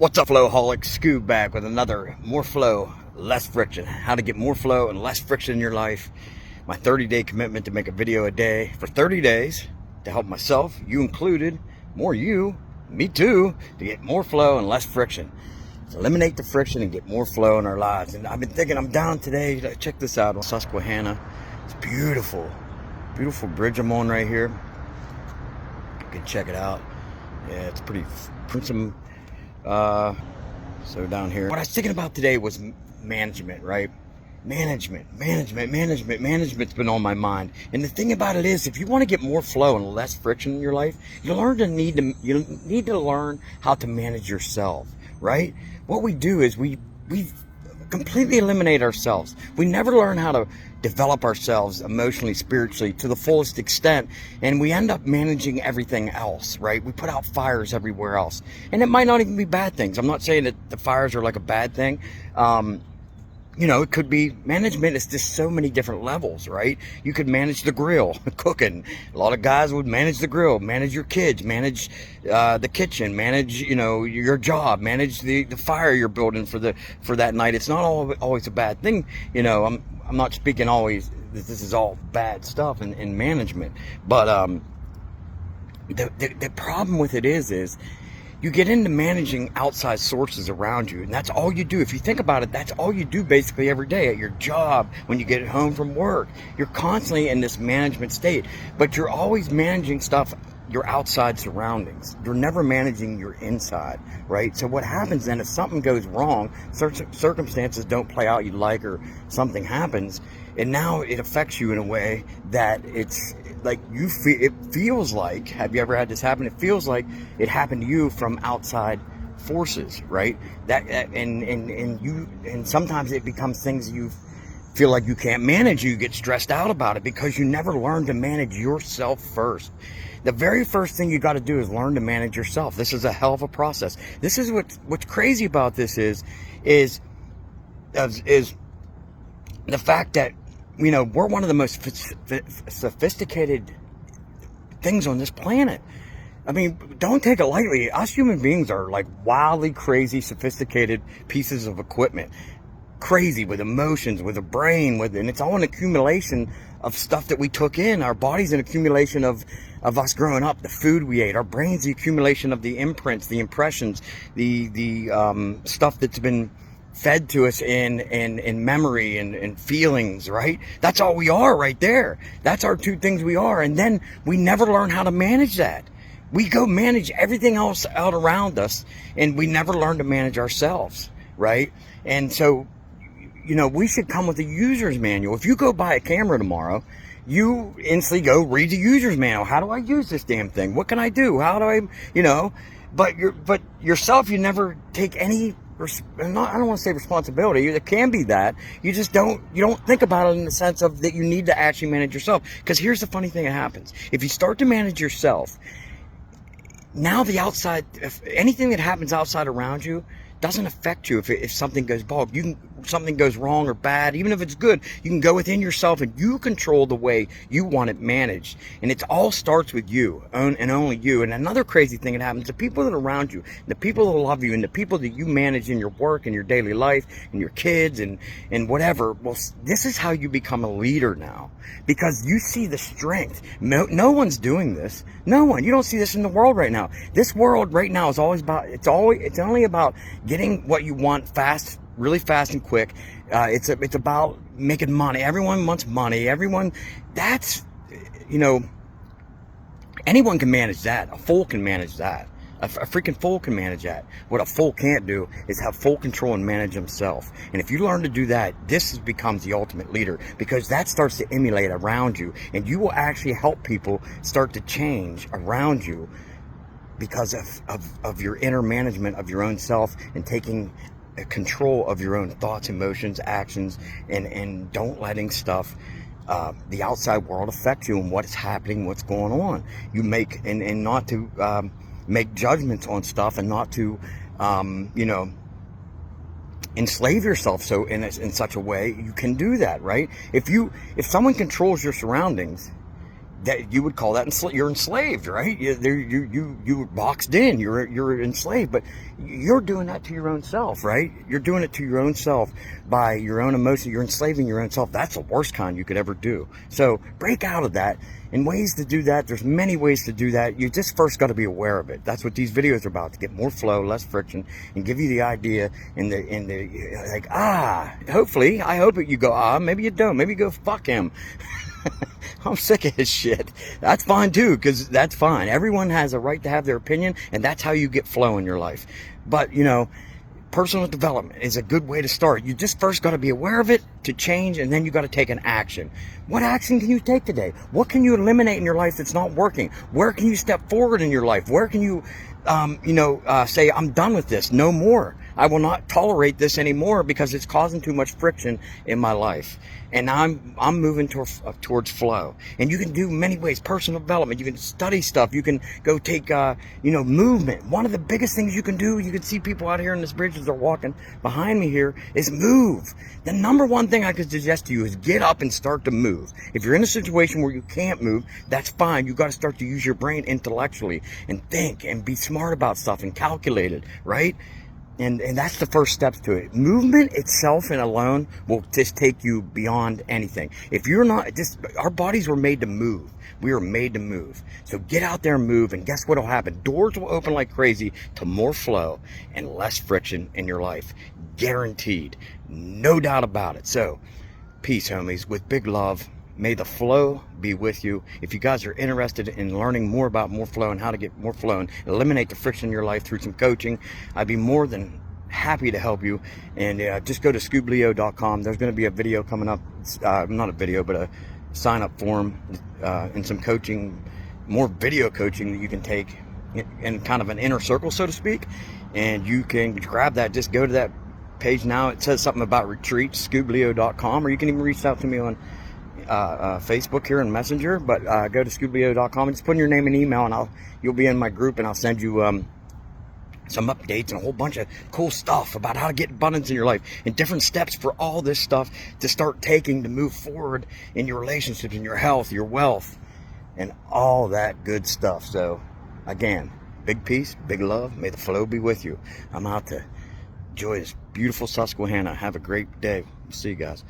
What's up, flowholics? Scoob back with another more flow, less friction. How to get more flow and less friction in your life. My 30-day commitment to make a video a day for 30 days to help myself, you included, more you, me too, to get more flow and less friction. To eliminate the friction and get more flow in our lives. And I've been thinking, I'm down today. Check this out on Susquehanna. It's beautiful. Beautiful bridge I'm on right here. You can check it out. Yeah, it's pretty some. So down here, what I was thinking about today was management, right? Management's been on my mind. And the thing about it is, if you want to get more flow and less friction in your life, you need to learn how to manage yourself, right? What we do is we completely eliminate ourselves. We never learn how to develop ourselves emotionally, spiritually to the fullest extent, and we end up managing everything else, right? We put out fires everywhere else, and it might not even be bad things. I'm not saying that the fires are like a bad thing. It could be management is just so many different levels, right? You could manage the grill, cooking. A lot of guys would manage the grill, manage your kids, manage the kitchen, manage, your job, manage the fire you're building for that night. It's not always a bad thing. I'm not speaking always that this is all bad stuff in management, but the problem with it is you get into managing outside sources around you, and that's all you do. If you think about it, that's all you do basically every day at your job, when you get home from work. You're constantly in this management state, but you're always managing stuff, your outside surroundings. You're never managing your inside, right? So what happens then, if something goes wrong, circumstances don't play out you like, or something happens, and now it affects you in a way that it's like it feels like, have you ever had this happen? It feels like it happened to you from outside forces, right? And sometimes it becomes things you feel like you can't manage. You get stressed out about it because you never learn to manage yourself first. The very first thing you got to do is learn to manage yourself. This is a hell of a process. This is what's crazy about this is the fact that we're one of the most sophisticated things on this planet. I mean, don't take it lightly. Us human beings are like wildly crazy, sophisticated pieces of equipment. Crazy, with emotions, with a brain, and it's all an accumulation of stuff that we took in. Our body's an accumulation of us growing up, the food we ate. Our brain's the accumulation of the imprints, the impressions, the stuff that's been fed to us in memory and feelings, right? That's all we are right there. That's our two things we are. And then we never learn how to manage that. We go manage everything else out around us, and we never learn to manage ourselves, right? And so, we should come with a user's manual. If you go buy a camera tomorrow, you instantly go read the user's manual. How do I use this damn thing? What can I do? How do I, but yourself, you never take any, I don't want to say responsibility. It can be that. You just don't think about it in the sense of that you need to actually manage yourself. Because here's the funny thing that happens. If you start to manage yourself, now the outside, if anything that happens outside around you doesn't affect you. If something goes bog, something goes wrong or bad, even if it's good, you can go within yourself and you control the way you want it managed. And it all starts with you and only you. And another crazy thing that happens, the people that are around you, the people that love you, and the people that you manage in your work and your daily life and your kids and whatever, well, this is how you become a leader now, because you see the strength. No one's doing this. No one. You don't see this in the world right now. This world right now is always about, it's only about getting what you want fast, really fast and quick. It's about making money. Everyone wants money. Anyone can manage that. A fool can manage that. A freaking fool can manage that. What a fool can't do is have full control and manage himself. And if you learn to do that, this becomes the ultimate leader, because that starts to emulate around you, and you will actually help people start to change around you because of your inner management of your own self and taking control of your own thoughts, emotions, actions, and don't letting stuff, the outside world, affect you and what's happening, what's going on. You make, and not to make judgments on stuff, and not to enslave yourself so in such a way you can do that, right? If someone controls your surroundings, that you would call that you're enslaved, right? You were boxed in. You're enslaved, but you're doing that to your own self, right? You're doing it to your own self by your own emotion. You're enslaving your own self. That's the worst kind you could ever do. So break out of that. And ways to do that, there's many ways to do that. You just first got to be aware of it. That's what these videos are about, to get more flow, less friction, and give you the idea and the like, hopefully, I hope you go, maybe you don't. Maybe you go, fuck him. I'm sick of his shit. That's fine too, because that's fine. Everyone has a right to have their opinion, and that's how you get flow in your life. But, personal development is a good way to start. You just first got to be aware of it to change, and then you got to take an action. What action can you take today? What can you eliminate in your life that's not working? Where can you step forward in your life? Where can you, say, I'm done with this. No more. I will not tolerate this anymore because it's causing too much friction in my life. And I'm moving towards flow. And you can do many ways. Personal development. You can study stuff. You can go take, movement. One of the biggest things you can do, you can see people out here in this bridge as they're walking behind me here, is move. The number one thing I could suggest to you is get up and start to move. If you're in a situation where you can't move, that's fine. You got to start to use your brain intellectually and think and be smart about stuff and calculate it, right? And that's the first steps to it. Movement itself and alone will just take you beyond anything. If you're not, our bodies were made to move. We were made to move. So get out there and move, and guess what'll happen? Doors will open like crazy to more flow and less friction in your life. Guaranteed. No doubt about it. So, peace, homies. With big love. May the flow be with you. If you guys are interested in learning more about more flow and how to get more flow and eliminate the friction in your life through some coaching, I'd be more than happy to help you. And just go to ScoobLeo.com. There's going to be a video coming up, not a video, but a sign-up form and some coaching, more video coaching that you can take in kind of an inner circle, so to speak. And you can grab that. Just go to that page now. It says something about retreats, ScoobLeo.com, or you can even reach out to me on Facebook here and Messenger, but go to ScoobLeo.com and just put in your name and email, and you'll be in my group, and I'll send you some updates and a whole bunch of cool stuff about how to get abundance in your life and different steps for all this stuff to start taking to move forward in your relationships, in your health, your wealth, and all that good stuff. So again, big peace, big love. May the flow be with you. I'm out to enjoy this beautiful Susquehanna. Have a great day. See you guys.